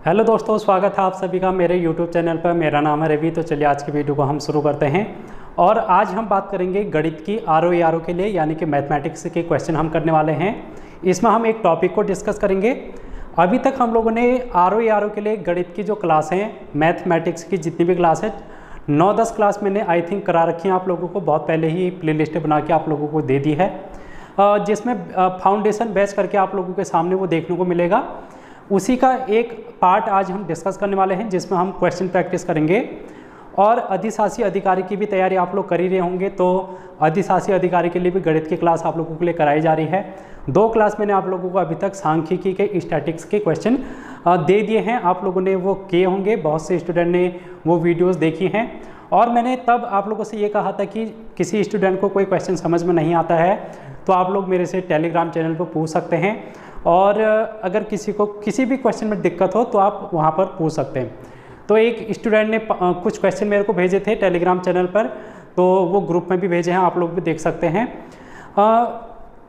Hello दोस्तों, स्वागत है आप सभी का मेरे YouTube चैनल पर। मेरा नाम है रवि। तो चलिए आज की वीडियो को हम शुरू करते हैं। और आज हम बात करेंगे गणित की RO के लिए, यानी कि मैथमेटिक्स के क्वेश्चन हम करने वाले हैं। इसमें हम एक टॉपिक को डिस्कस करेंगे। अभी तक हम लोगों ने RO के लिए गणित की जो क्लास हैं, मैथमेटिक्स की जितनी भी क्लास है 9-10 क्लास मैंने आई थिंक करा रखी हैं आप लोगों को। बहुत पहले ही प्लेलिस्ट बना के आप लोगों को दे दी है, जिसमें फाउंडेशन बैच करके आप लोगों के सामने वो देखने को मिलेगा। उसी का एक पार्ट आज हम डिस्कस करने वाले हैं, जिसमें हम क्वेश्चन प्रैक्टिस करेंगे। और अधिशासी अधिकारी की भी तैयारी आप लोग कर ही रहे होंगे, तो अधिशासी अधिकारी के लिए भी गणित की क्लास आप लोगों के लिए कराई जा रही है। 2 क्लास मैंने आप लोगों को अभी तक सांख्यिकी के स्टैटिक्स के क्वेश्चन दे दिए हैं। आप लोगों ने वो किए होंगे, बहुत से स्टूडेंट ने वो वीडियोस देखी हैं। और मैंने तब आप लोगों से ये कहा था कि किसी स्टूडेंट को कोई क्वेश्चन समझ में नहीं आता है तो आप लोग मेरे से टेलीग्राम चैनल पर पूछ सकते हैं। और अगर किसी को किसी भी क्वेश्चन में दिक्कत हो तो आप वहाँ पर पूछ सकते हैं। तो एक स्टूडेंट ने कुछ क्वेश्चन मेरे को भेजे थे टेलीग्राम चैनल पर, तो वो ग्रुप में भी भेजे हैं, आप लोग भी देख सकते हैं।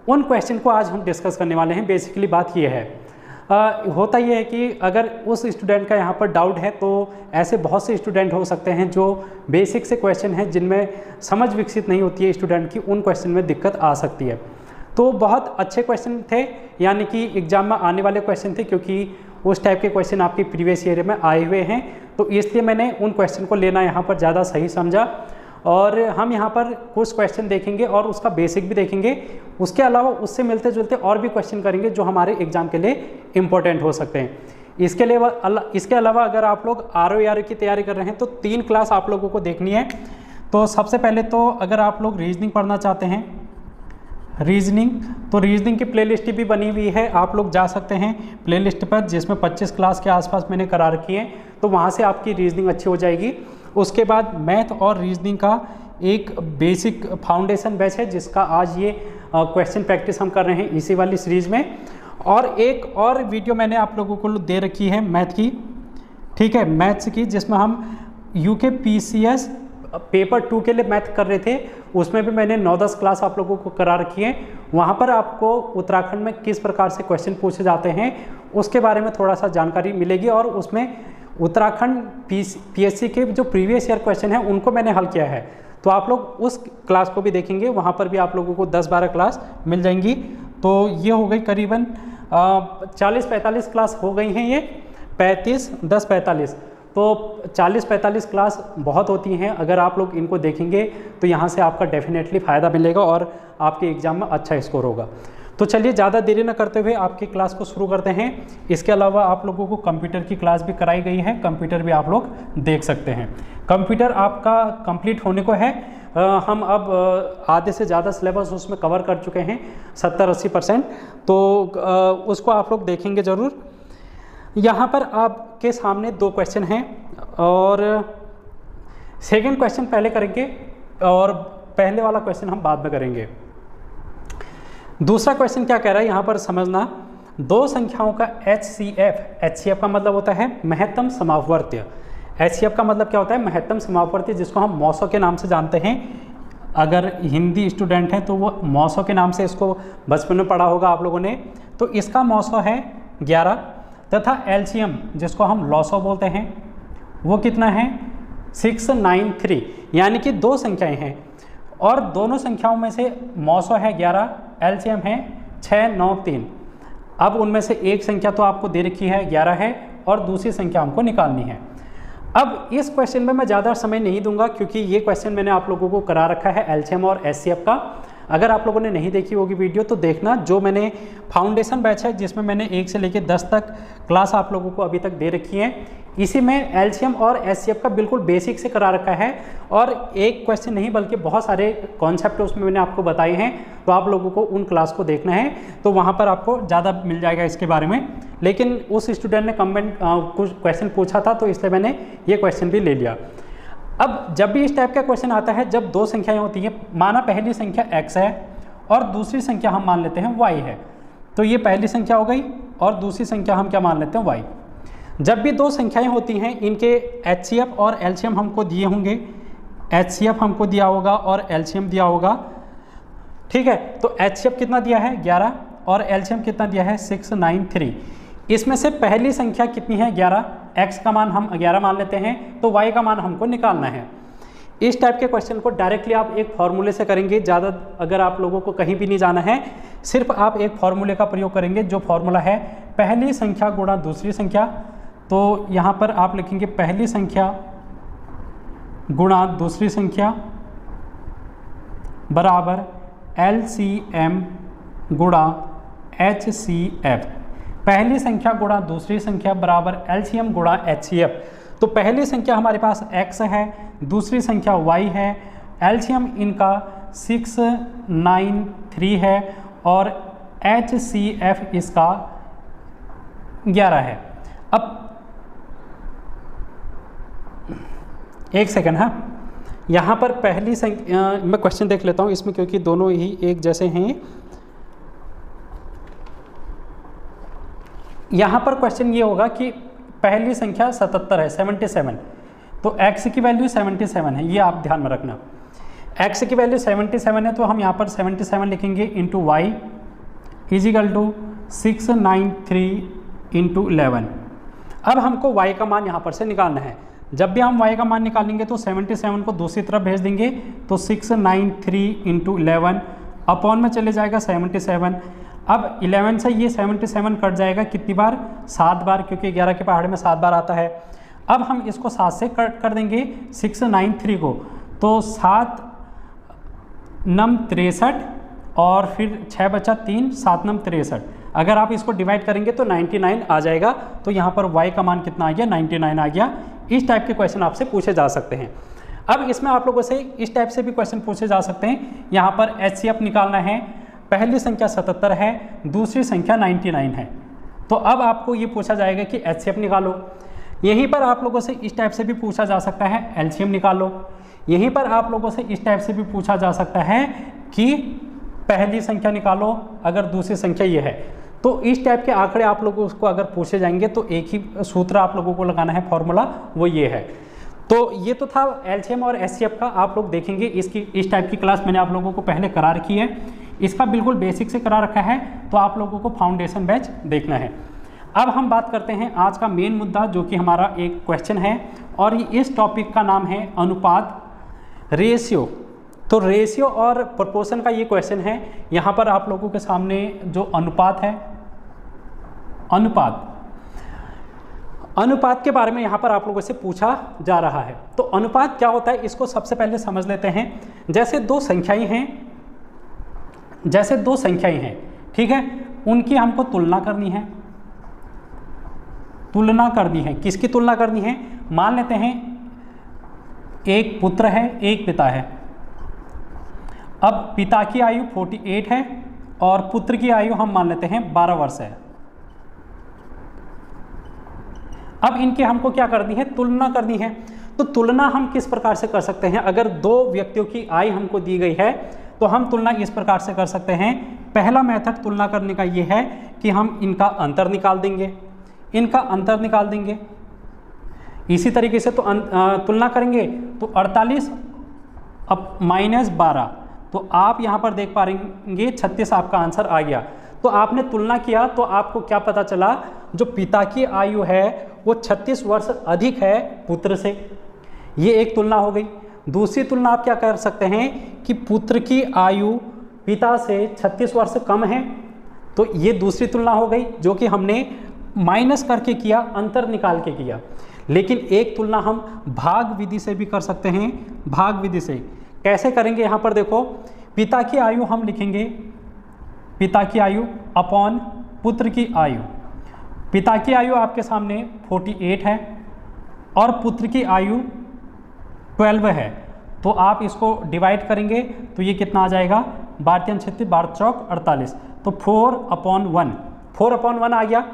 उन क्वेश्चन को आज हम डिस्कस करने वाले हैं। बेसिकली बात ये है, होता ये है कि अगर उस स्टूडेंट का यहाँ पर डाउट है तो ऐसे बहुत से स्टूडेंट हो सकते हैं जो बेसिक से क्वेश्चन हैं जिनमें समझ विकसित नहीं होती है स्टूडेंट की, उन क्वेश्चन में दिक्कत आ सकती है। तो बहुत अच्छे क्वेश्चन थे, यानी कि एग्जाम में आने वाले क्वेश्चन थे, क्योंकि उस टाइप के क्वेश्चन आपके प्रीवियस ईयर में आए हुए हैं। तो इसलिए मैंने उन क्वेश्चन को लेना यहाँ पर ज़्यादा सही समझा। और हम यहाँ पर कुछ क्वेश्चन देखेंगे और उसका बेसिक भी देखेंगे। उसके अलावा उससे मिलते जुलते और भी क्वेश्चन करेंगे जो हमारे एग्जाम के लिए इम्पोर्टेंट हो सकते हैं। इसके अलावा अगर आप लोग RO की तैयारी कर रहे हैं तो 3 क्लास आप लोगों को देखनी है। तो सबसे पहले तो अगर आप लोग रीजनिंग पढ़ना चाहते हैं, तो रीजनिंग की प्लेलिस्ट भी बनी हुई है, आप लोग जा सकते हैं प्लेलिस्ट पर, जिसमें 25 क्लास के आसपास मैंने करा रखी है। तो वहाँ से आपकी रीजनिंग अच्छी हो जाएगी। उसके बाद मैथ और रीजनिंग का एक बेसिक फाउंडेशन बैच है, जिसका आज ये क्वेश्चन प्रैक्टिस हम कर रहे हैं इसी वाली सीरीज़ में। और एक और वीडियो मैंने आप लोगों को दे रखी है मैथ की, ठीक है, मैथ्स की, जिसमें हम UKPCS पेपर 2 के लिए मैथ कर रहे थे। उसमें भी मैंने 9-10 क्लास आप लोगों को करा रखी है। वहाँ पर आपको उत्तराखंड में किस प्रकार से क्वेश्चन पूछे जाते हैं उसके बारे में थोड़ा सा जानकारी मिलेगी। और उसमें उत्तराखंड PSC के जो प्रीवियस ईयर क्वेश्चन हैं उनको मैंने हल किया है। तो आप लोग उस क्लास को भी देखेंगे, वहाँ पर भी आप लोगों को 10-12 क्लास मिल जाएंगी। तो ये हो गई करीबन 40-45 क्लास हो गई हैं, ये 10-45। तो 40-45 क्लास बहुत होती हैं। अगर आप लोग इनको देखेंगे तो यहाँ से आपका डेफिनेटली फ़ायदा मिलेगा और आपके एग्ज़ाम में अच्छा स्कोर होगा। तो चलिए ज़्यादा देरी न करते हुए आपकी क्लास को शुरू करते हैं। इसके अलावा आप लोगों को कंप्यूटर की क्लास भी कराई गई है, कंप्यूटर भी आप लोग देख सकते हैं। कंप्यूटर आपका कंप्लीट होने को है। हम अब आधे से ज़्यादा सिलेबस उसमें कवर कर चुके हैं, 70-80%। तो उसको आप लोग देखेंगे ज़रूर। यहाँ पर आपके सामने 2 क्वेश्चन हैं और सेकंड क्वेश्चन पहले करेंगे और पहले वाला क्वेश्चन हम बाद में करेंगे। दूसरा क्वेश्चन क्या कह रहा है यहाँ पर समझना, 2 संख्याओं का HCF का मतलब होता है महत्तम समापवर्त्य। HCF का मतलब क्या होता है? महत्तम समापवर्त्य, जिसको हम मौसो के नाम से जानते हैं। अगर हिंदी स्टूडेंट हैं तो वो मौसो के नाम से इसको बचपन में पढ़ा होगा आप लोगों ने। तो इसका मौसो है 11 तथा LCM जिसको हम लॉसो बोलते हैं वो कितना है 693, यानी कि 2 संख्याएं हैं और दोनों संख्याओं में से मौसो है 11, LCM है 693। अब उनमें से एक संख्या तो आपको दे रखी है 11 है और दूसरी संख्या हमको निकालनी है। अब इस क्वेश्चन में मैं ज़्यादा समय नहीं दूंगा, क्योंकि ये क्वेश्चन मैंने आप लोगों को करा रखा है LCM और HCF का। अगर आप लोगों ने नहीं देखी होगी वीडियो तो देखना, जो मैंने फाउंडेशन बैच है जिसमें मैंने 1 से लेकर 10 तक क्लास आप लोगों को अभी तक दे रखी है, इसी में LCM और HCF का बिल्कुल बेसिक से करा रखा है। और एक क्वेश्चन नहीं बल्कि बहुत सारे कॉन्सेप्ट उसमें मैंने आपको बताए हैं। तो आप लोगों को उन क्लास को देखना है, तो वहाँ पर आपको ज़्यादा मिल जाएगा इसके बारे में। लेकिन उस स्टूडेंट ने कुछ क्वेश्चन पूछा था, तो इसलिए मैंने ये क्वेश्चन भी ले लिया। अब जब भी इस टाइप का क्वेश्चन आता है, जब 2 संख्याएं होती हैं, माना पहली संख्या x है और दूसरी संख्या हम मान लेते हैं y है, तो ये पहली संख्या हो गई और दूसरी संख्या हम क्या मान लेते हैं y। जब भी 2 संख्याएं होती हैं, इनके HCF और LCM हमको दिए होंगे, HCF हमको दिया होगा और LCM दिया होगा, ठीक है। तो HCF कितना दिया है 11 और LCM कितना दिया है 693। इसमें से पहली संख्या कितनी है 11, x का मान हम 11 मान लेते हैं, तो y का मान हमको निकालना है। इस टाइप के क्वेश्चन को डायरेक्टली आप एक फॉर्मूले से करेंगे। ज़्यादा अगर आप लोगों को कहीं भी नहीं जाना है, सिर्फ आप एक फॉर्मूले का प्रयोग करेंगे, जो फॉर्मूला है पहली संख्या गुणा दूसरी संख्या। तो यहाँ पर आप लिखेंगे पहली संख्या गुणा दूसरी संख्या बराबर LCM गुणा HCF। पहली संख्या गुणा दूसरी संख्या बराबर LCM गुणा HCF। तो पहली संख्या हमारे पास x है, दूसरी संख्या y है, LCM इनका 693 है और HCF इसका 11 है। अब एक सेकंड, हाँ, यहाँ पर पहली संख्या मैं क्वेश्चन देख लेता हूँ इसमें, क्योंकि दोनों ही एक जैसे हैं। यहाँ पर क्वेश्चन ये होगा कि पहली संख्या 77 है, 77, तो x की वैल्यू 77 है, ये आप ध्यान में रखना। x की वैल्यू 77 है, तो हम यहाँ पर 77 लिखेंगे into y is equal to 693 into 11। अब हमको y का मान यहाँ पर से निकालना है। जब भी हम y का मान निकालेंगे तो 77 को दूसरी तरफ भेज देंगे, तो 693 इंटू 11 अपॉन में चले जाएगा 77। अब 11 से ये 77 कट जाएगा कितनी बार, 7 बार, क्योंकि 11 के पहाड़े में 7 बार आता है। अब हम इसको 7 से कट कर देंगे 693 को, तो 7 नम 63 और फिर 6 बचा 3, 7 नम 63। अगर आप इसको डिवाइड करेंगे तो 99 आ जाएगा। तो यहाँ पर y का मान कितना आ गया, 99 आ गया। इस टाइप के क्वेश्चन आपसे पूछे जा सकते हैं। अब इसमें आप लोगों से इस टाइप से भी क्वेश्चन पूछे जा सकते हैं। यहाँ पर HCF निकालना है, पहली संख्या 77 है, दूसरी संख्या 99 है, तो अब आपको ये पूछा जाएगा कि HCF निकालो। यहीं पर आप लोगों से इस टाइप से भी पूछा जा सकता है LCM निकालो। यहीं पर आप लोगों से इस टाइप से भी पूछा जा सकता है कि पहली संख्या निकालो अगर दूसरी संख्या ये है। तो इस टाइप के आंकड़े आप लोगों को अगर पूछे जाएंगे तो एक ही सूत्र आप लोगों को लगाना है, फॉर्मूला वो ये है। तो ये तो था LCM और HCF का, आप लोग देखेंगे इसकी इस टाइप की क्लास मैंने आप लोगों को पहले करा रखी है, इसका बिल्कुल बेसिक से करा रखा है, तो आप लोगों को फाउंडेशन बैच देखना है। अब हम बात करते हैं आज का मेन मुद्दा, जो कि हमारा एक क्वेश्चन है, और इस टॉपिक का नाम है अनुपात, रेशियो। तो रेशियो और प्रोपोर्शन का ये क्वेश्चन है। यहाँ पर आप लोगों के सामने जो अनुपात है, अनुपात के बारे में यहाँ पर आप लोगों से पूछा जा रहा है। तो अनुपात क्या होता है, इसको सबसे पहले समझ लेते हैं। जैसे दो संख्याएं हैं, ठीक है, उनकी हमको तुलना करनी है। किसकी तुलना करनी है, मान लेते हैं एक पुत्र है, एक पिता है। अब पिता की आयु 48 है और पुत्र की आयु हम मान लेते हैं 12 वर्ष है। अब इनके हमको क्या करनी है, तुलना करनी है। तो तुलना हम किस प्रकार से कर सकते हैं, अगर दो व्यक्तियों की आयु हमको दी गई है तो हम तुलना इस प्रकार से कर सकते हैं। पहला मेथड तुलना करने का ये है कि हम इनका अंतर निकाल देंगे, इसी तरीके से तो तुलना करेंगे तो 48 अब -12, तो आप यहाँ पर देख पाएंगे 36 आपका आंसर आ गया। तो आपने तुलना किया तो आपको क्या पता चला, जो पिता की आयु है वो 36 वर्ष अधिक है पुत्र से, ये एक तुलना हो गई। दूसरी तुलना आप क्या कर सकते हैं कि पुत्र की आयु पिता से 36 वर्ष कम है, तो ये दूसरी तुलना हो गई, जो कि हमने माइनस करके किया, अंतर निकाल के किया। लेकिन एक तुलना हम भाग विधि से भी कर सकते हैं। भाग विधि से कैसे करेंगे, यहाँ पर देखो, पिता की आयु हम लिखेंगे, पिता की आयु अपॉन पुत्र की आयु। पिता की आयु आपके सामने 48 है और पुत्र की आयु 12 है, तो आप इसको डिवाइड करेंगे तो ये कितना आ जाएगा, 12 36 12 चौक 48, तो 4/1 आ गया,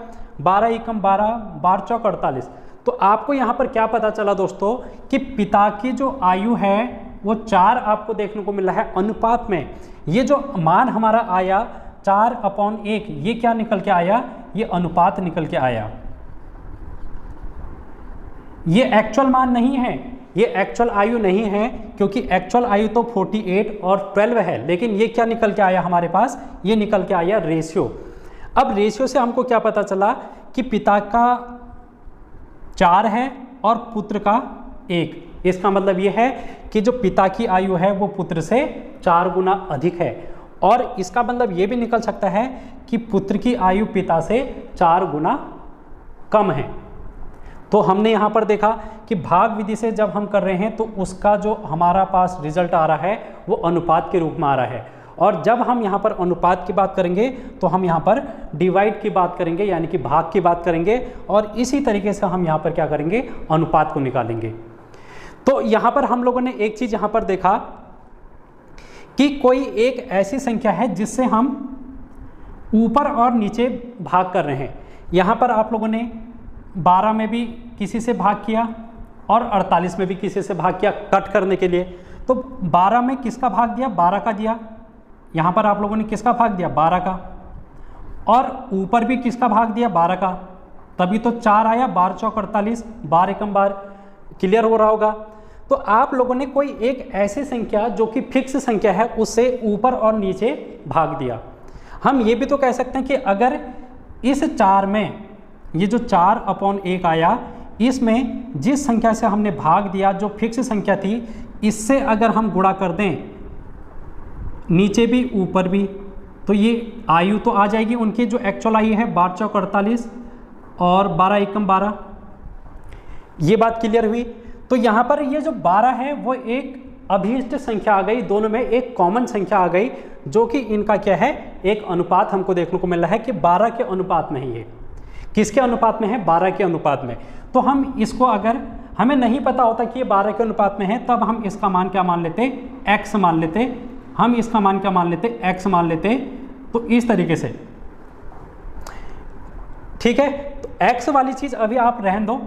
12 एकम 12 12 चौक 48। तो आपको यहाँ पर क्या पता चला दोस्तों कि पिता की जो आयु है वो 4 आपको देखने को मिल रहा है अनुपात में। ये जो मान हमारा आया 4/1, ये क्या निकल के आया, ये अनुपात निकल के आया। ये एक्चुअल मान नहीं है, ये एक्चुअल आयु नहीं है, क्योंकि एक्चुअल आयु तो 48 और 12 है, लेकिन ये क्या निकल के आया हमारे पास, ये निकल के आया रेशियो। अब रेशियो से हमको क्या पता चला कि पिता का 4 है और पुत्र का 1। इसका मतलब ये है कि जो पिता की आयु है वो पुत्र से 4 गुना अधिक है, और इसका मतलब ये भी निकल सकता है कि पुत्र की आयु पिता से 4 गुना कम है। तो हमने यहाँ पर देखा कि भाग विधि से जब हम कर रहे हैं तो उसका जो हमारा पास रिजल्ट आ रहा है वो अनुपात के रूप में आ रहा है, और जब हम यहाँ पर अनुपात की बात करेंगे तो हम यहाँ पर डिवाइड की बात करेंगे, यानी कि भाग की बात करेंगे, और इसी तरीके से हम यहाँ पर क्या करेंगे, अनुपात को निकालेंगे। तो यहाँ पर हम लोगों ने एक चीज़ यहाँ पर देखा कि कोई एक ऐसी संख्या है जिससे हम ऊपर और नीचे भाग कर रहे हैं। यहाँ पर आप लोगों ने 12 में भी किसी से भाग किया और 48 में भी किसी से भाग किया कट करने के लिए। तो 12 में किसका भाग दिया, 12 का दिया। यहाँ पर आप लोगों ने किसका भाग दिया, 12 का, और ऊपर भी किसका भाग दिया, 12 का, तभी तो 4 आया। 12 चौक 48, 12 एकम 12। क्लियर हो रहा होगा। तो आप लोगों ने कोई एक ऐसी संख्या जो कि फिक्स संख्या है उससे ऊपर और नीचे भाग दिया। हम ये भी तो कह सकते हैं कि अगर इस 4 में ये जो 4/1 आया, इसमें जिस संख्या से हमने भाग दिया जो फिक्स संख्या थी, इससे अगर हम गुणा कर दें नीचे भी ऊपर भी, तो ये आयु तो आ जाएगी उनकी जो एक्चुअल आयु है 12 चौक 48 और 12 एकम 12। ये बात क्लियर हुई। तो यहाँ पर ये जो 12 है वो एक अभीष्ट संख्या आ गई, दोनों में एक कॉमन संख्या आ गई, जो कि इनका क्या है, एक अनुपात हमको देखने को मिल रहा है कि 12 के अनुपात में ही है। किसके अनुपात में है, 12 के अनुपात में। तो हम इसको, अगर हमें नहीं पता होता कि ये 12 के अनुपात में है, तब हम इसका मान क्या मान लेते, x मान लेते। हम इसका मान क्या मान लेते, x मान लेते। तो इस तरीके से, ठीक है। तो x वाली चीज़ अभी आप रहन दो,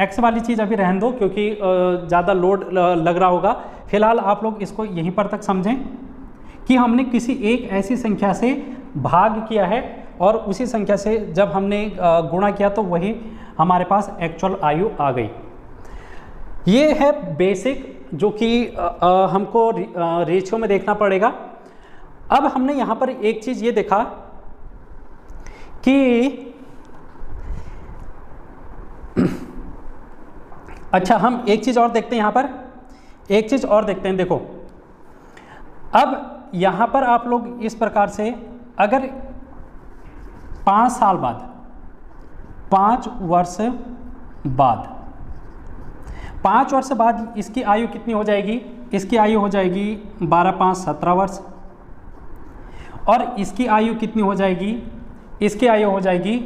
x वाली चीज़ अभी रहन दो, क्योंकि ज़्यादा लोड लग रहा होगा। फिलहाल आप लोग इसको यहीं पर तक समझें कि हमने किसी एक ऐसी संख्या से भाग किया है और उसी संख्या से जब हमने गुणा किया तो वही हमारे पास एक्चुअल आयु आ गई। ये है बेसिक, जो कि हमको रेशियो में देखना पड़ेगा। अब हमने यहाँ पर एक चीज़ ये देखा कि अच्छा, हम एक चीज़ और देखते हैं, यहाँ पर एक चीज़ और देखते हैं। देखो, अब यहाँ पर आप लोग इस प्रकार से, अगर 5 साल बाद, 5 वर्ष बाद, 5 वर्ष बाद इसकी आयु कितनी हो जाएगी, इसकी आयु हो जाएगी 12 5 17 वर्ष, और इसकी आयु कितनी हो जाएगी, इसकी आयु हो जाएगी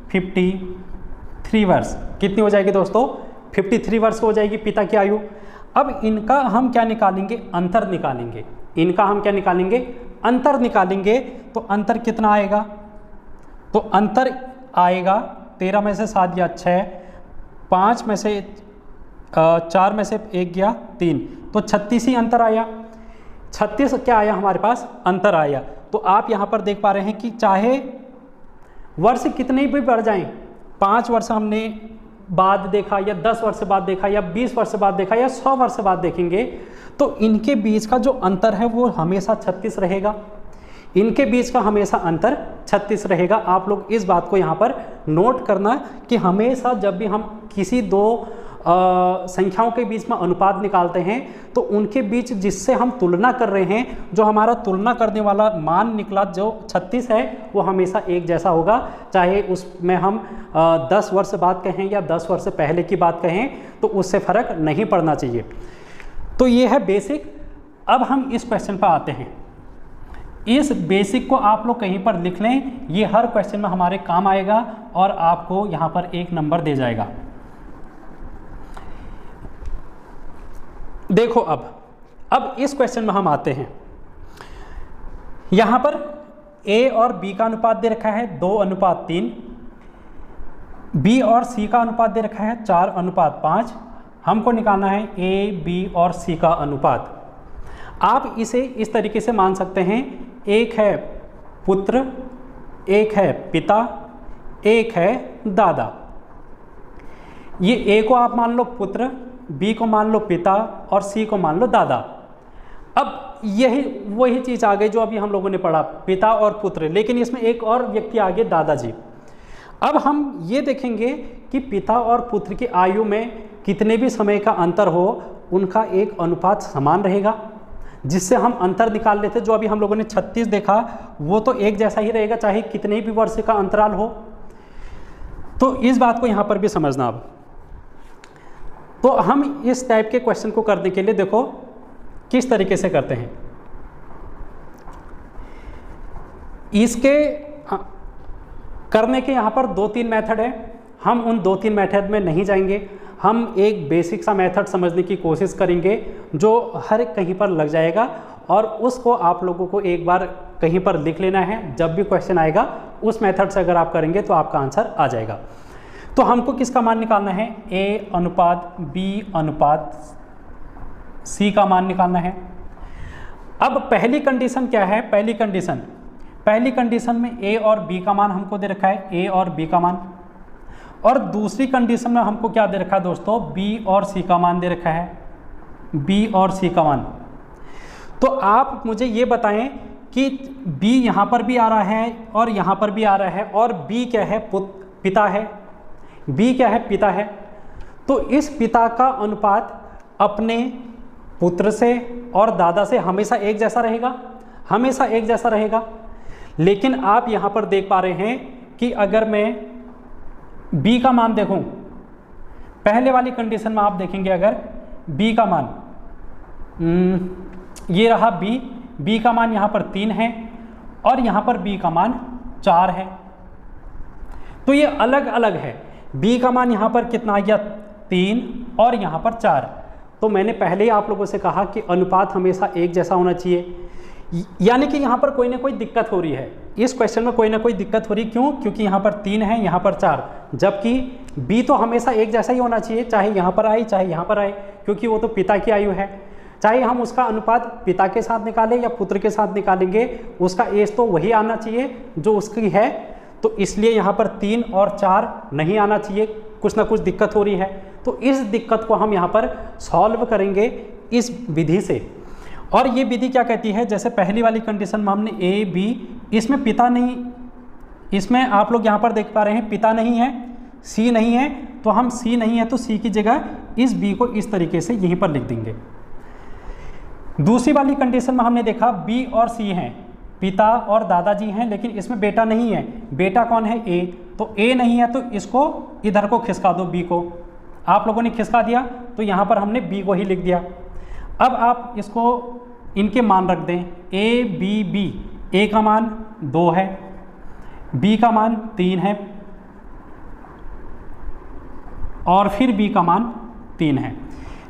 53 वर्ष। कितनी हो जाएगी दोस्तों, 53 वर्ष हो जाएगी पिता की आयु। अब इनका हम क्या निकालेंगे, अंतर निकालेंगे। इनका हम क्या निकालेंगे, अंतर निकालेंगे। तो अंतर कितना आएगा, तो अंतर आएगा 13 में से 7 गया 6, 5 में से 4 में से 1 गया 3, तो 36 ही अंतर आया। 36 क्या आया हमारे पास, अंतर आया। तो आप यहाँ पर देख पा रहे हैं कि चाहे वर्ष कितने भी बढ़ जाएं, 5 वर्ष हमने बाद देखा या 10 वर्ष बाद देखा या 20 वर्ष बाद देखा या 100 वर्ष बाद देखेंगे, तो इनके बीच का जो अंतर है वो हमेशा 36 रहेगा। इनके बीच का हमेशा अंतर 36 रहेगा। आप लोग इस बात को यहाँ पर नोट करना कि हमेशा जब भी हम किसी दो संख्याओं के बीच में अनुपात निकालते हैं तो उनके बीच जिससे हम तुलना कर रहे हैं, जो हमारा तुलना करने वाला मान निकला जो 36 है, वो हमेशा एक जैसा होगा, चाहे उसमें हम 10 वर्ष बाद कहें या 10 वर्ष पहले की बात कहें, तो उससे फ़र्क नहीं पड़ना चाहिए। तो ये है बेसिक। अब हम इस क्वेश्चन पर आते हैं। इस बेसिक को आप लोग कहीं पर लिख लें, ये हर क्वेश्चन में हमारे काम आएगा और आपको यहाँ पर 1 नंबर दे जाएगा। देखो, अब इस क्वेश्चन में हम आते हैं। यहाँ पर A और B का अनुपात दे रखा है 2:3, B और C का अनुपात दे रखा है 4:5। हमको निकालना है A, B और C का अनुपात। आप इसे इस तरीके से मान सकते हैं, एक है पुत्र, एक है पिता, एक है दादा। ये A को आप मान लो पुत्र, B को मान लो पिता और C को मान लो दादा। अब यही वही चीज़ आ गई जो अभी हम लोगों ने पढ़ा, पिता और पुत्र, लेकिन इसमें एक और व्यक्ति आ गए, दादाजी। अब हम ये देखेंगे कि पिता और पुत्र की आयु में कितने भी समय का अंतर हो, उनका एक अनुपात समान रहेगा, जिससे हम अंतर निकाल लेते। जो अभी हम लोगों ने 36 देखा वो तो एक जैसा ही रहेगा चाहे कितने भी वर्ष का अंतराल हो। तो इस बात को यहाँ पर भी समझना। अब तो हम इस टाइप के क्वेश्चन को करने के लिए देखो किस तरीके से करते हैं। इसके करने के यहाँ पर 2-3 मेथड है। हम उन 2-3 मेथड में नहीं जाएंगे, हम एक बेसिक सा मेथड समझने की कोशिश करेंगे जो हर कहीं पर लग जाएगा, और उसको आप लोगों को एक बार कहीं पर लिख लेना है। जब भी क्वेश्चन आएगा उस मेथड से अगर आप करेंगे तो आपका आंसर आ जाएगा। तो हमको किसका मान निकालना है? A अनुपात B अनुपात C का मान निकालना है। अब पहली कंडीशन क्या है? पहली कंडीशन में A और B का मान हमको दे रखा है, A और B का मान। और दूसरी कंडीशन में हमको क्या दे रखा है दोस्तों? B और C का मान दे रखा है, B और C का मान। तो आप मुझे ये बताएं कि B यहाँ पर भी आ रहा है और यहाँ पर भी आ रहा है, और B क्या है? पिता है। B क्या है? पिता है। तो इस पिता का अनुपात अपने पुत्र से और दादा से हमेशा एक जैसा रहेगा, हमेशा एक जैसा रहेगा। लेकिन आप यहाँ पर देख पा रहे हैं कि अगर मैं B का मान देखूं, पहले वाली कंडीशन में आप देखेंगे अगर B का मान ये रहा B का मान यहाँ पर 3 है और यहाँ पर B का मान 4 है। तो ये अलग अलग है। B का मान यहाँ पर कितना आ गया? 3 और यहाँ पर 4। तो मैंने पहले ही आप लोगों से कहा कि अनुपात हमेशा एक जैसा होना चाहिए, यानी कि यहाँ पर कोई ना कोई दिक्कत हो रही है। इस क्वेश्चन में कोई ना कोई दिक्कत हो रही, क्यों? क्योंकि यहाँ पर 3 है, यहाँ पर 4, जबकि B तो हमेशा एक जैसा ही होना चाहिए, चाहे यहाँ पर आए चाहे यहाँ पर आए, क्योंकि वो तो पिता की आयु है। चाहे हम उसका अनुपात पिता के साथ निकालें या पुत्र के साथ निकालेंगे, उसका एज तो वही आना चाहिए जो उसकी है। तो इसलिए यहाँ पर 3 और 4 नहीं आना चाहिए, कुछ ना कुछ दिक्कत हो रही है। तो इस दिक्कत को हम यहाँ पर सॉल्व करेंगे इस विधि से। और ये विधि क्या कहती है? जैसे पहली वाली कंडीशन में हमने A B, इसमें पिता नहीं, इसमें आप लोग यहाँ पर देख पा रहे हैं पिता नहीं है, C नहीं है, तो हम C नहीं है तो C की जगह इस B को इस तरीके से यहीं पर लिख देंगे। दूसरी वाली कंडीशन में हमने देखा B और C हैं, पिता और दादाजी हैं, लेकिन इसमें बेटा नहीं है। बेटा कौन है? A। तो A नहीं है तो इसको इधर को खिसका दो, B को। आप लोगों ने खिसका दिया तो यहाँ पर हमने B को ही लिख दिया। अब आप इसको इनके मान रख दें, A B B। A का मान 2 है, B का मान 3 है और फिर B का मान 3 है।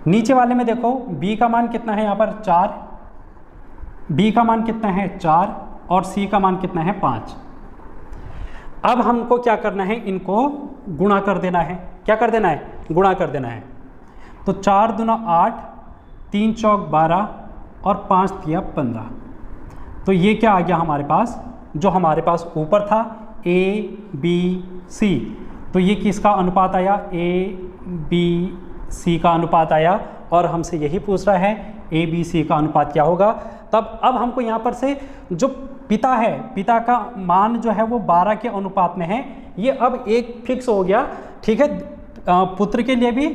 नीचे वाले में देखो B का मान कितना है? यहाँ पर 4, B का मान कितना है? 4 और C का मान कितना है? 5। अब हमको क्या करना है? इनको गुणा कर देना है। क्या कर देना है? गुणा कर देना है। तो 4 दूना 8, 3 चौक 12 और 5 तिया 15। तो ये क्या आ गया हमारे पास? जो हमारे पास ऊपर था A B C, तो ये किसका अनुपात आया? A B C का अनुपात आया। और हमसे यही पूछ रहा है A B C का अनुपात क्या होगा। तब अब हमको यहाँ पर से जो पिता है, पिता का मान जो है वो 12 के अनुपात में है। ये अब एक फिक्स हो गया, ठीक है, पुत्र के लिए भी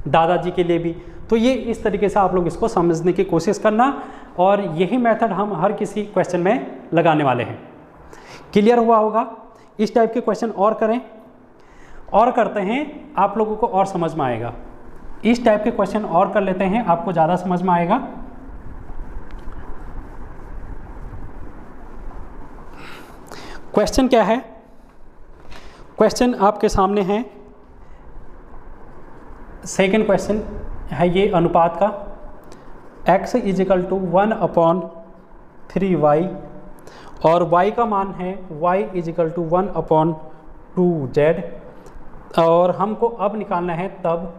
दादाजी के लिए भी। तो ये इस तरीके से आप लोग इसको समझने की कोशिश करना, और यही मेथड हम हर किसी क्वेश्चन में लगाने वाले हैं। क्लियर हुआ होगा? इस टाइप के क्वेश्चन और करें, और करते हैं, आप लोगों को और समझ में आएगा। इस टाइप के क्वेश्चन और कर लेते हैं, आपको ज़्यादा समझ में आएगा। क्वेश्चन क्या है? क्वेश्चन आपके सामने है, सेकेंड क्वेश्चन है ये अनुपात का। x = 1/3y और y का मान है y = 1/2z, और हमको अब निकालना है तब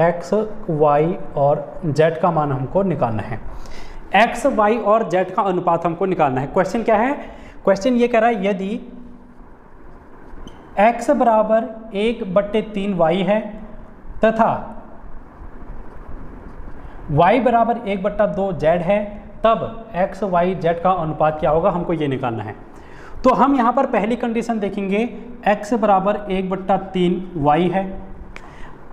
x y और z का मान हमको निकालना है। x y और z का अनुपात हमको निकालना है। क्वेश्चन क्या है? क्वेश्चन ये कह रहा है यदि x बराबर 1/3y है तथा y बराबर 1/2z है, तब x y z का अनुपात क्या होगा, हमको ये निकालना है। तो हम यहाँ पर पहली कंडीशन देखेंगे, x बराबर 1/3 y है।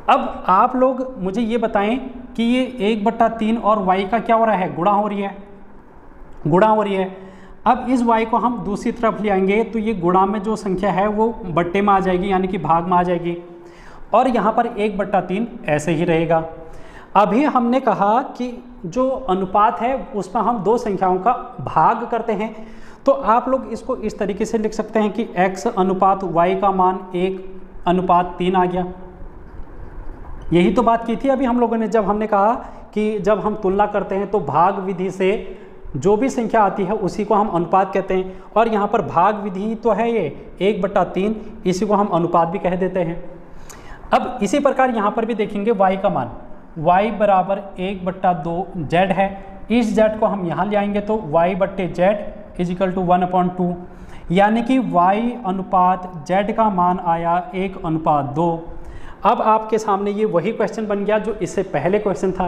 अब आप लोग मुझे ये बताएं कि ये 1/3 और y का क्या हो रहा है, गुणा हो रही है, गुणा हो रही है। अब इस y को हम दूसरी तरफ ले आएंगे तो ये गुणा में जो संख्या है वो बट्टे में आ जाएगी, यानी कि भाग में आ जाएगी, और यहाँ पर 1/3 ऐसे ही रहेगा। अभी हमने कहा कि जो अनुपात है उसमें हम दो संख्याओं का भाग करते हैं, तो आप लोग इसको इस तरीके से लिख सकते हैं कि x अनुपात y का मान 1/3 आ गया। यही तो बात की थी अभी हम लोगों ने, जब हमने कहा कि जब हम तुलना करते हैं तो भाग विधि से जो भी संख्या आती है उसी को हम अनुपात कहते हैं, और यहाँ पर भाग विधि तो है ये 1/3, इसी को हम अनुपात भी कह देते हैं। अब इसी प्रकार यहाँ पर भी देखेंगे y का मान, y बराबर 1/2 z है। इस z को हम यहाँ ले आएंगे तो y/z = 1/2, यानी कि y अनुपात z का मान आया 1/2। अब आपके सामने ये वही क्वेश्चन बन गया जो इससे पहले क्वेश्चन था।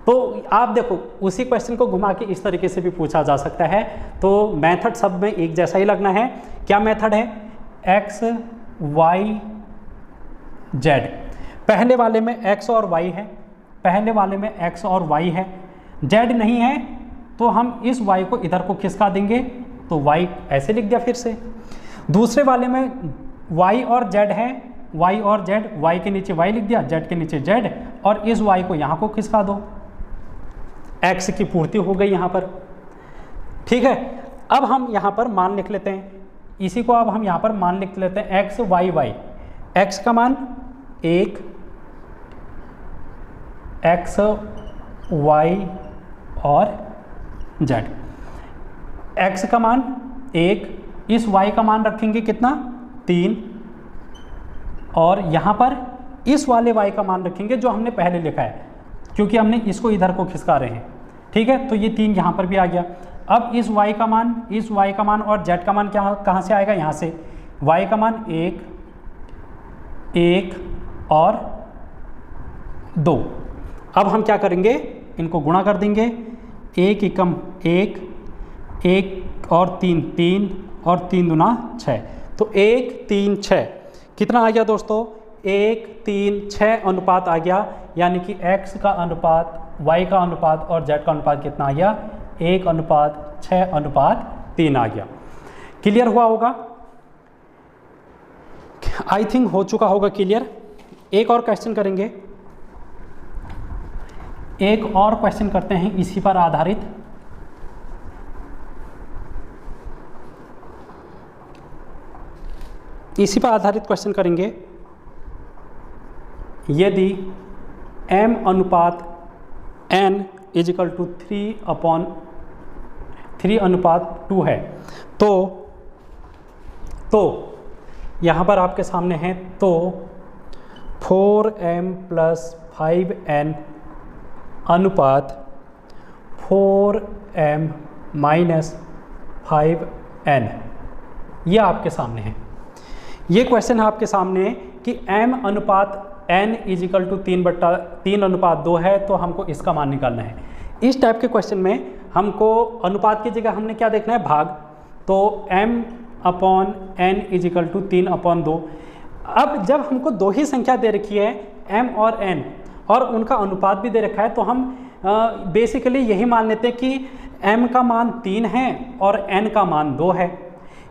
तो आप देखो उसी क्वेश्चन को घुमा के इस तरीके से भी पूछा जा सकता है, तो मेथड सब में एक जैसा ही लगना है। क्या मेथड है, x y z, पहले वाले में x और y है, पहले वाले में x और y है, z नहीं है तो हम इस y को इधर को खिसका देंगे तो y ऐसे लिख दिया फिर से। दूसरे वाले में y और z है, y और z, y के नीचे y लिख दिया, z के नीचे z, और इस y को यहाँ को खिसका दो, x की पूर्ति हो गई यहाँ पर। ठीक है, अब हम यहाँ पर मान लिख लेते हैं, इसी को अब हम यहाँ पर मान लिख लेते हैं x y y। x का मान 1, x y और z, x का मान 1, इस y का मान रखेंगे कितना 3, और यहाँ पर इस वाले y का मान रखेंगे जो हमने पहले लिखा है, क्योंकि हमने इसको इधर को खिसका रहे हैं। ठीक है, तो ये 3 यहाँ पर भी आ गया। अब इस y का मान, इस y का मान और z का मान क्या कहाँ से आएगा, यहाँ से। y का मान 1, 1 और 2। अब हम क्या करेंगे, इनको गुणा कर देंगे, 1 एकम 1, 1 और 3 3 और 3 दूना 6, तो 1 3 6 कितना आ गया दोस्तों, 1 3 6 अनुपात आ गया, यानी कि x का अनुपात y का अनुपात और z का अनुपात कितना आ गया, 1/6/3 आ गया। क्लियर हुआ होगा, आई थिंक हो चुका होगा क्लियर। एक और क्वेश्चन करेंगे, एक और क्वेश्चन करते हैं इसी पर आधारित। इसी पर आधारित क्वेश्चन करेंगे। यदि m अनुपात n = 3/2 है तो यहाँ पर आपके सामने है, तो 4m + 5n अनुपात 4m - 5n, ये आपके सामने है। ये क्वेश्चन है आपके सामने कि m अनुपात n = 3/2 है, तो हमको इसका मान निकालना है। इस टाइप के क्वेश्चन में हमको अनुपात की जगह हमने क्या देखना है, भाग, तो m/n = 3/2। अब जब हमको दो ही संख्या दे रखी है m और n, और उनका अनुपात भी दे रखा है, तो हम बेसिकली यही मान लेते हैं कि m का मान 3 है और n का मान 2 है।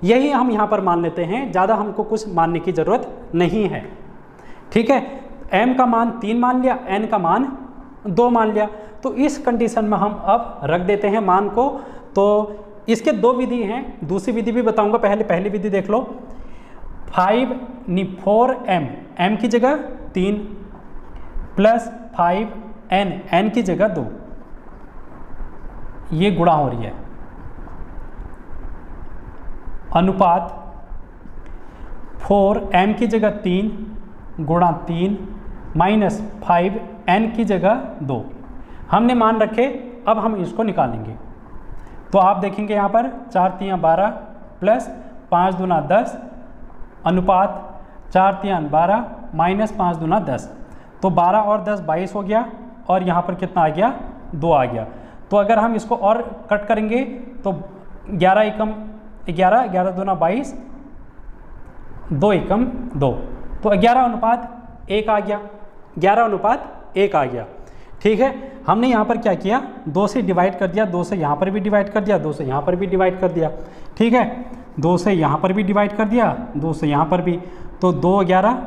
यही हम यहाँ पर मान लेते हैं, ज़्यादा हमको कुछ मानने की ज़रूरत नहीं है। ठीक है, m का मान 3 मान लिया, n का मान 2 मान लिया, तो इस कंडीशन में हम अब रख देते हैं मान को। तो इसके दो विधि हैं, दूसरी विधि भी बताऊंगा, पहली विधि देख लो। 4m, m की जगह 3 + 5n, n की जगह 2, ये गुणा हो रही है, अनुपात 4m की जगह 3 गुणा 3 - 5n की जगह 2। हमने मान रखे, अब हम इसको निकालेंगे। तो आप देखेंगे यहाँ पर 4 × 12 + 5 दूना 10 अनुपात 4 × 12 - 5 दूना 10, तो 12 और 10 22 हो गया, और यहाँ पर कितना आ गया, 2 आ गया। तो अगर हम इसको और कट करेंगे तो 11 एकम 11, 11 दूना 22, 2 एकम 2, तो 11:1 आ गया, 11:1 आ गया। ठीक है, हमने यहाँ पर क्या किया, 2 से डिवाइड कर दिया, 2 से यहाँ पर भी डिवाइड कर दिया, 2 से यहाँ पर भी डिवाइड कर दिया। ठीक है, 2 से यहाँ पर भी डिवाइड कर दिया, 2 से यहाँ पर भी, तो 2, 11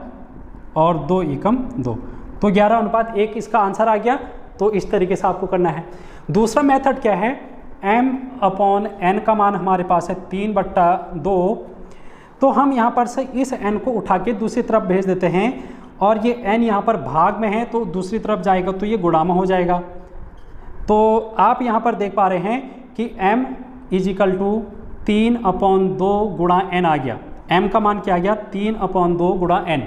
और 2 एकम 2, तो 11:1 इसका आंसर आ गया। तो इस तरीके से आपको करना है। दूसरा मेथड क्या है, m/n का मान हमारे पास है 3/2, तो हम यहाँ पर से इस n को उठा के दूसरी तरफ भेज देते हैं, और ये n यहाँ पर भाग में है तो दूसरी तरफ जाएगा तो ये गुणा में हो जाएगा। तो आप यहाँ पर देख पा रहे हैं कि m = 3/2 गुणा n आ गया। m का मान क्या आ गया, 3/2 गुणा n।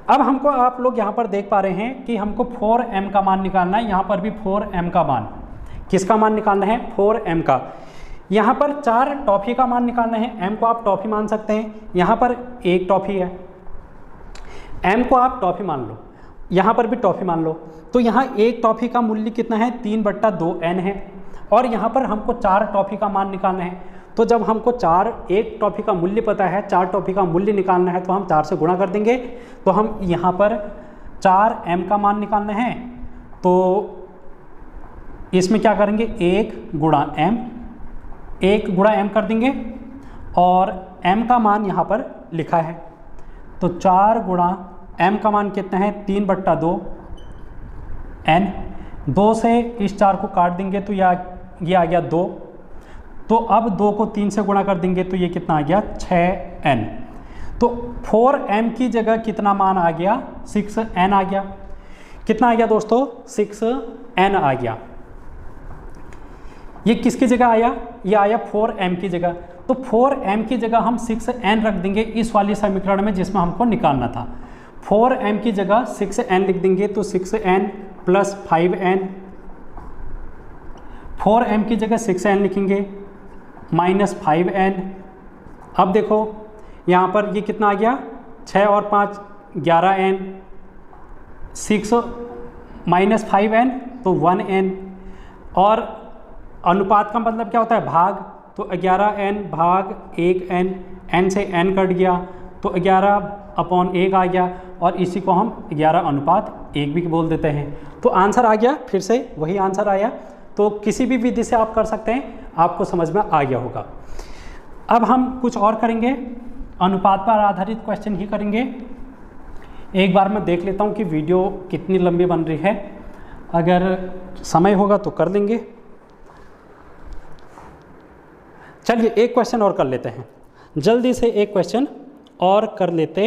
अब हमको, आप लोग यहाँ पर देख पा रहे हैं कि हमको 4m का मान निकालना है। यहाँ पर भी 4m का मान, किसका मान निकालना है, 4m का। यहाँ पर 4 टॉफ़ी का मान निकालना है। m को आप टॉफ़ी मान सकते हैं, यहाँ पर 1 टॉफ़ी है, m को आप टॉफ़ी मान लो, यहाँ पर भी टॉफ़ी मान लो। तो यहाँ 1 टॉफ़ी का मूल्य कितना है, 3/2n है, और यहाँ पर हमको 4 टॉफ़ी का मान निकालना है। तो जब हमको 1 टॉफ़ी का मूल्य पता है, 4 टॉफ़ी का मूल्य निकालना है, तो हम 4 से गुणा कर देंगे। तो हम यहाँ पर 4m का मान निकालना है, तो इसमें क्या करेंगे, 1 गुणा m कर देंगे, और m का मान यहाँ पर लिखा है, तो 4 गुणा m का मान कितना है, 3/2 n। 2 से इस 4 को काट देंगे तो ये आ गया 2। तो अब 2 को 3 से गुणा कर देंगे तो ये कितना आ गया, 6n। तो 4m की जगह कितना मान आ गया, 6n आ गया। कितना आ गया दोस्तों, 6n आ गया। ये किसकी जगह आया, ये आया 4m की जगह। तो 4m की जगह हम 6n रख देंगे इस वाली समीकरण में जिसमें हमको निकालना था। 4m की जगह 6n लिख देंगे, तो 6n + 5n, 4m की जगह 6n लिखेंगे -5n। अब देखो यहाँ पर ये कितना आ गया, 6 और 5 11n, 6 - 5n तो 1n, और अनुपात का मतलब क्या होता है, भाग। तो 11n भाग 1n, n से n कट गया तो 11/1 आ गया, और इसी को हम 11:1 भी बोल देते हैं। तो आंसर आ गया, फिर से वही आंसर आया। तो किसी भी विधि से आप कर सकते हैं, आपको समझ में आ गया होगा। अब हम कुछ और करेंगे, अनुपात पर आधारित क्वेश्चन ही करेंगे। एक बार मैं देख लेता हूँ कि वीडियो कितनी लंबी बन रही है, अगर समय होगा तो कर लेंगे। चलिए एक क्वेश्चन और कर लेते हैं, जल्दी से एक क्वेश्चन और कर लेते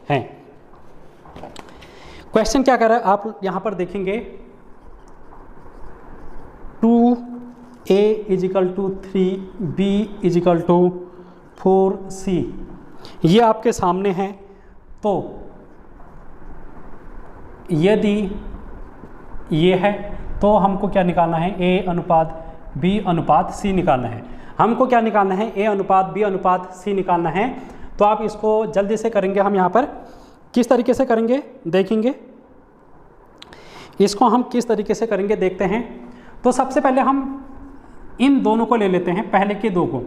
हैं। क्वेश्चन क्या कर रहा है, आप यहाँ पर देखेंगे 2a = 3b = 4c, ये आपके सामने है। तो यदि ये है तो हमको क्या निकालना है, a/b/c निकालना है। हमको क्या निकालना है, a/b/c निकालना है। तो आप इसको जल्दी से करेंगे। हम यहाँ पर किस तरीके से करेंगे देखेंगे, इसको हम किस तरीके से करेंगे देखते हैं। तो सबसे पहले हम इन दोनों को ले लेते हैं, पहले के दो को,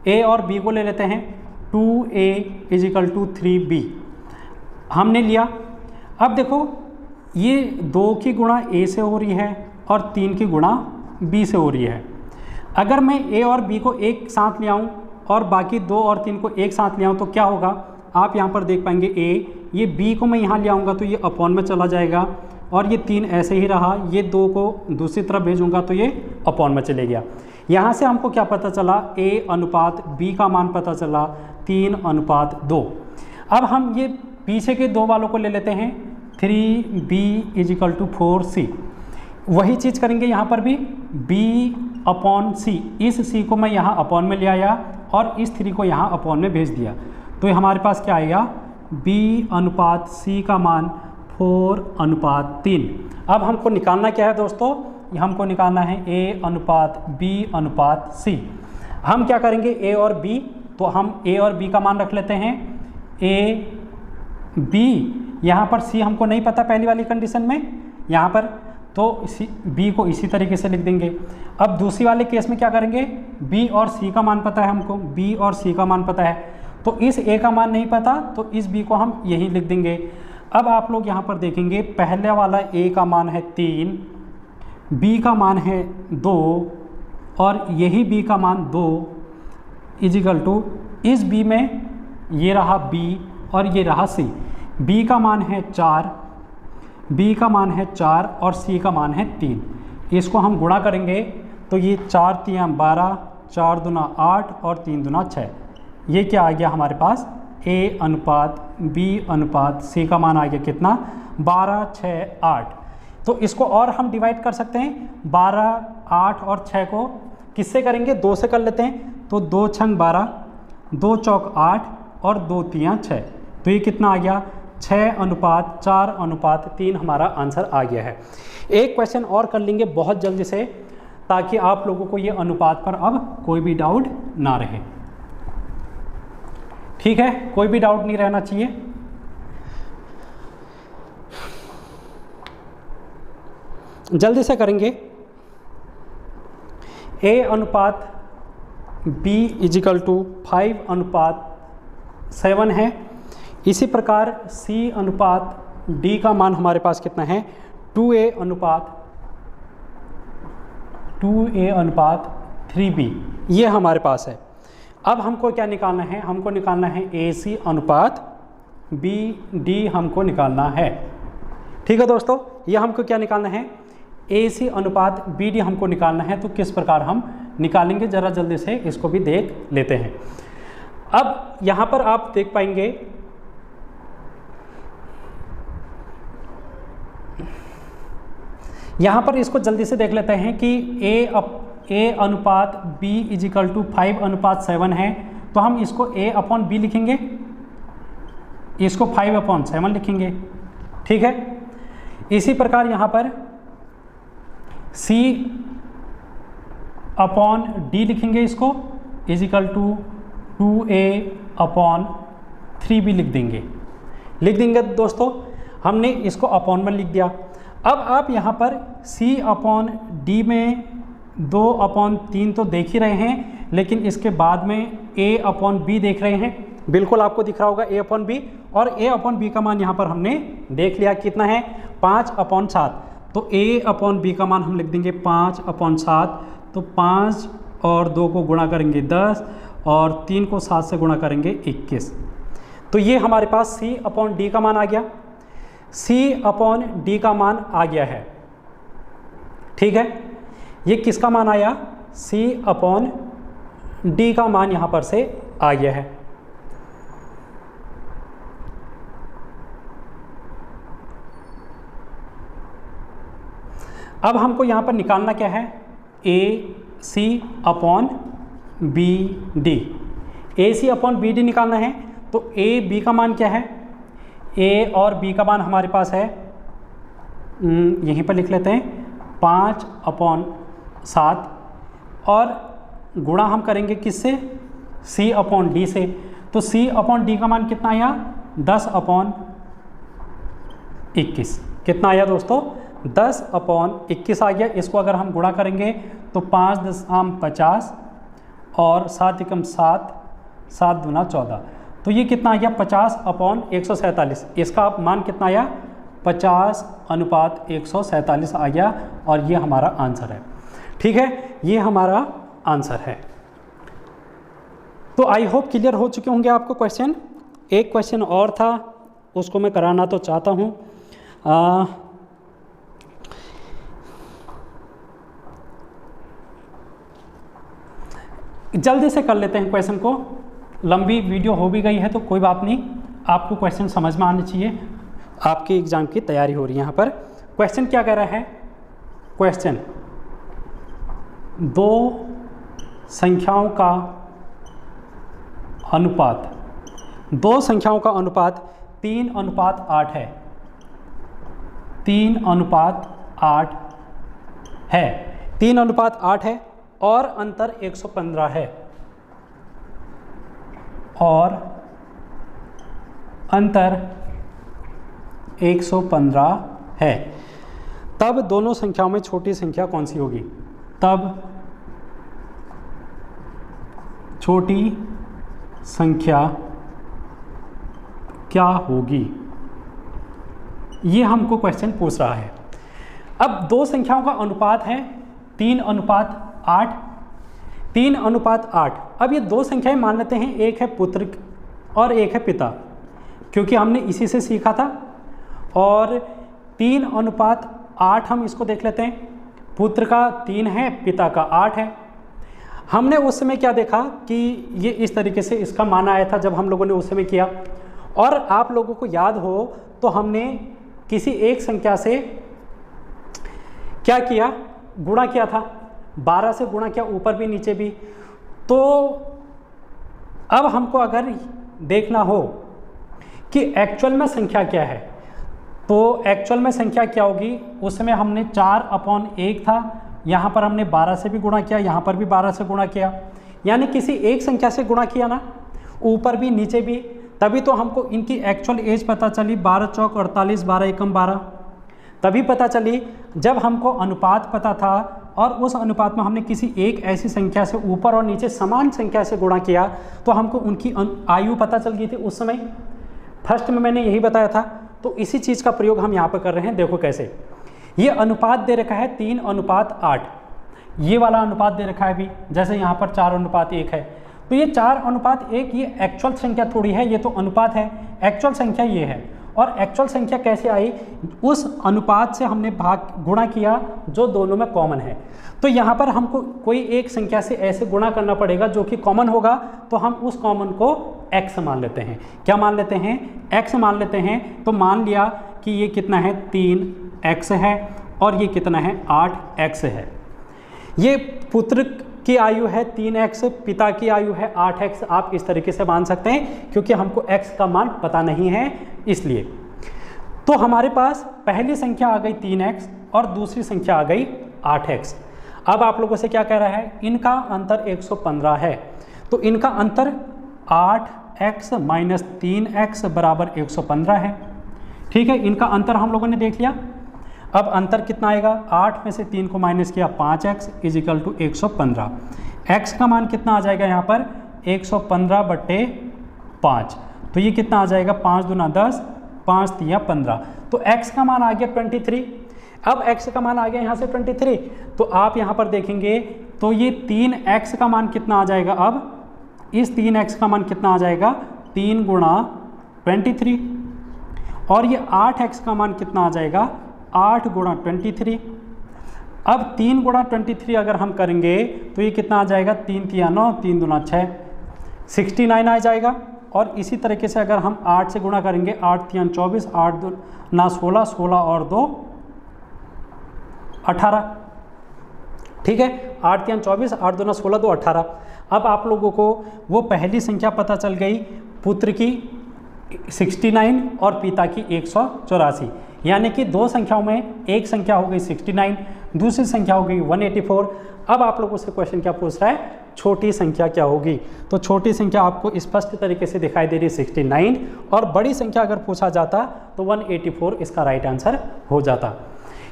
a और b को ले लेते हैं। 2a = 3b हमने लिया। अब देखो ये 2 की गुणा a से हो रही है और 3 की गुणा b से हो रही है। अगर मैं a और b को एक साथ ले आऊँ और बाकी 2 और 3 को एक साथ ले आऊँ तो क्या होगा, आप यहाँ पर देख पाएंगे a, ये b को मैं यहाँ ले आऊँगा तो ये अपॉन में चला जाएगा, और ये 3 ऐसे ही रहा, ये 2 को दूसरी तरफ भेजूंगा तो ये अपॉन में चले गया। यहाँ से हमको क्या पता चला, a/b का मान पता चला 3/2। अब हम ये पीछे के 2 वालों को ले लेते हैं, 3b = 4c। वही चीज़ करेंगे यहाँ पर भी, b/c, इस c को मैं यहाँ अपॉन में ले आया और इस 3 को यहाँ अपॉन में भेज दिया। तो हमारे पास क्या आएगा, b/c का मान 4/3। अब हमको निकालना क्या है दोस्तों, हमको निकालना है a/b/c। हम क्या करेंगे, a और b, तो हम a और b का मान रख लेते हैं। a b, यहाँ पर c हमको नहीं पता पहली वाली कंडीशन में यहाँ पर, तो इसी b को इसी तरीके से लिख देंगे। अब दूसरी वाले केस में क्या करेंगे, b और c का मान पता है हमको, b और c का मान पता है, तो इस a का मान नहीं पता तो इस b को हम यही लिख देंगे। अब आप लोग यहाँ पर देखेंगे, पहले वाला a का मान है 3, b का मान है 2 और यही b का मान 2 इजिकल टू इस b में ये रहा b और ये रहा c। b का मान है 4, b का मान है 4 और c का मान है 3। इसको हम गुणा करेंगे तो ये 4 3 12, 4 दूना 8 और 3 दूना 6। ये क्या आ गया हमारे पास, a अनुपात b अनुपात c का मान आ गया कितना, 12 6 8। तो इसको और हम डिवाइड कर सकते हैं, 12 8 और 6 को किससे करेंगे, 2 से कर लेते हैं। तो 2 छंग 12, 2 चौक 8 और 2 तियाँ 6। तो ये कितना आ गया, 6 अनुपात 4 अनुपात 3 हमारा आंसर आ गया है। एक क्वेश्चन और कर लेंगे बहुत जल्दी से, ताकि आप लोगों को ये अनुपात पर अब कोई भी डाउट ना रहे। ठीक है, कोई भी डाउट नहीं रहना चाहिए। जल्दी से करेंगे। a अनुपात b इजिकल टू 5 अनुपात 7 है। इसी प्रकार c अनुपात d का मान हमारे पास कितना है, 2a अनुपात 3b, ये हमारे पास है। अब हमको क्या निकालना है, हमको निकालना है ac अनुपात bd हमको निकालना है। ठीक है दोस्तों, ये हमको क्या निकालना है, AC अनुपात BD हमको निकालना है। तो किस प्रकार हम निकालेंगे, ज़रा जल्दी से इसको भी देख लेते हैं। अब यहाँ पर आप देख पाएंगे, यहाँ पर इसको जल्दी से देख लेते हैं कि A अनुपात B इजिकल टू 5 अनुपात 7 है। तो हम इसको A अपॉन B लिखेंगे, इसको 5 अपॉन 7 लिखेंगे। ठीक है, इसी प्रकार यहाँ पर C अपॉन D लिखेंगे, इसको is equal to 2A upon 3B लिख देंगे दोस्तों। हमने इसको अपॉन में लिख दिया। अब आप यहाँ पर C अपॉन D में 2 अपॉन 3 तो देख ही रहे हैं, लेकिन इसके बाद में A अपॉन B देख रहे हैं। बिल्कुल आपको दिख रहा होगा A अपॉन B, और A अपॉन B का मान यहाँ पर हमने देख लिया कितना है, 5 अपॉन 7। तो A अपॉन B का मान हम लिख देंगे 5 अपॉन 7। तो 5 और 2 को गुणा करेंगे 10 और 3 को 7 से गुणा करेंगे 21। तो ये हमारे पास C अपॉन D का मान आ गया, C अपॉन D का मान आ गया है। ठीक है, ये किसका मान आया, C अपॉन D का मान यहाँ पर से आ गया है। अब हमको यहाँ पर निकालना क्या है, AC upon BD। AC upon BD निकालना है। तो A B का मान क्या है, A और B का मान हमारे पास है, यहीं पर लिख लेते हैं 5 अपॉन 7, और गुणा हम करेंगे किससे, C अपॉन D से। तो C अपॉन D का मान कितना आया, 10 अपॉन 21। कितना आया दोस्तों, 10 अपॉन 21 आ गया। इसको अगर हम गुणा करेंगे तो 5 10 50 और 7 एकम 7, 7 दूना 14। तो ये कितना आ गया, 50 अपॉन 147। इसका मान कितना आया, 50 अनुपात 147 आ गया, और ये हमारा आंसर है। ठीक है, ये हमारा आंसर है। तो आई होप क्लियर हो चुके होंगे आपको क्वेश्चन। एक क्वेश्चन और था, उसको मैं कराना तो चाहता हूँ। जल्दी से कर लेते हैं क्वेश्चन को, लंबी वीडियो हो भी गई है तो कोई बात नहीं, आपको क्वेश्चन समझ में आने चाहिए। आपके एग्ज़ाम की तैयारी हो रही है। यहाँ पर क्वेश्चन क्या कह रहा है, क्वेश्चन 2 संख्याओं का अनुपात, 2 संख्याओं का अनुपात 3 अनुपात 8 है, 3 अनुपात 8 है, 3 अनुपात 8 है, और अंतर 115 है, और अंतर 115 है। तब दोनों संख्याओं में छोटी संख्या कौन सी होगी, तब छोटी संख्या क्या होगी, ये हमको क्वेश्चन पूछ रहा है। अब दो संख्याओं का अनुपात है 3:8, 3:8। अब ये दो संख्याएं मान लेते हैं, एक है पुत्र और एक है पिता, क्योंकि हमने इसी से सीखा था। और 3:8 हम इसको देख लेते हैं, पुत्र का 3 है, पिता का 8 है। हमने उस समय क्या देखा कि ये इस तरीके से इसका मान आया था जब हम लोगों ने उस समय किया। और आप लोगों को याद हो तो हमने किसी एक संख्या से क्या किया, गुणा किया था, 12 से गुणा किया, ऊपर भी नीचे भी। तो अब हमको अगर देखना हो कि एक्चुअल में संख्या क्या है, तो एक्चुअल में संख्या क्या होगी, उस समय हमने 4/1 था, यहाँ पर हमने 12 से भी गुणा किया, यहाँ पर भी 12 से गुणा किया, यानी किसी एक संख्या से गुणा किया ना, ऊपर भी नीचे भी, तभी तो हमको इनकी एक्चुअल एज पता चली। 12 चौक 48, 12 एकम 12, तभी पता चली जब हमको अनुपात पता था और उस अनुपात में हमने किसी एक ऐसी संख्या से ऊपर और नीचे समान संख्या से गुणा किया तो हमको उनकी आयु पता चल गई थी उस समय। फर्स्ट में मैंने यही बताया था। तो इसी चीज़ का प्रयोग हम यहाँ पर कर रहे हैं। देखो कैसे, ये अनुपात दे रखा है 3:8, ये वाला अनुपात दे रखा है भी, जैसे यहाँ पर 4:1 है। तो ये 4:1 ये एक्चुअल संख्या थोड़ी है, ये तो अनुपात है, एक्चुअल संख्या ये है। और एक्चुअल संख्या कैसे आई, उस अनुपात से हमने गुणा किया जो दोनों में कॉमन है। तो यहाँ पर हमको कोई एक संख्या से ऐसे गुणा करना पड़ेगा जो कि कॉमन होगा, तो हम उस कॉमन को x मान लेते हैं। क्या मान लेते हैं, x मान लेते हैं। तो मान लिया कि ये कितना है, 3x है और ये कितना है, 8x है। ये पुत्र की आयु है 3x, पिता की आयु है 8x। आप इस तरीके से मान सकते हैं क्योंकि हमको x का मान पता नहीं है इसलिए। तो हमारे पास पहली संख्या आ गई 3x और दूसरी संख्या आ गई 8x। अब आप लोगों से क्या कह रहा है, इनका अंतर 115 है। तो इनका अंतर 8x माइनस 3x बराबर 115 है। ठीक है, इनका अंतर हम लोगों ने देख लिया। अब अंतर कितना आएगा, 8 में से 3 को माइनस किया, 5x इजिकल टू 115। x का मान कितना आ जाएगा यहाँ पर, 115/5। तो ये कितना आ जाएगा, 5 दूना 10, 5 तिया 15। तो x का मान आ गया 23। अब x का मान आ गया यहाँ से 23। तो आप यहाँ पर देखेंगे तो ये 3x का मान कितना आ जाएगा, अब इस 3x का मान कितना आ जाएगा, 3 गुणा 23। और ये 8x का मान कितना आ जाएगा, 8 गुणा 23। अब 3 गुणा 23 अगर हम करेंगे तो ये कितना आ जाएगा, 3 तिया 9, 3 दूना 6, 69 आ जाएगा। और इसी तरीके से अगर हम 8 से गुणा करेंगे, 8 तिया 24, 8 दूना 16, 16 और 2 18। ठीक है, 8 तिया 24, 8 दूना 16, 2 18। अब आप लोगों को वो पहली संख्या पता चल गई, पुत्र की 69 और पिता की 184। यानी कि दो संख्याओं में एक संख्या हो गई 69, दूसरी संख्या हो गई 184। अब आप लोगों से क्वेश्चन क्या पूछ रहा है, छोटी संख्या क्या होगी। तो छोटी संख्या आपको स्पष्ट तरीके से दिखाई दे रही 69, और बड़ी संख्या अगर पूछा जाता तो 184 इसका राइट आंसर हो जाता।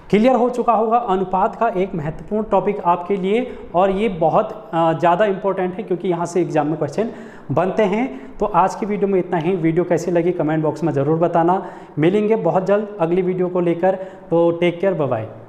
क्लियर हो चुका होगा। अनुपात का एक महत्वपूर्ण टॉपिक आपके लिए, और ये बहुत ज़्यादा इंपॉर्टेंट है क्योंकि यहाँ से एग्जाम में क्वेश्चन बनते हैं। तो आज की वीडियो में इतना ही। वीडियो कैसी लगी कमेंट बॉक्स में ज़रूर बताना। मिलेंगे बहुत जल्द अगली वीडियो को लेकर। तो टेक केयर, बाय बाय।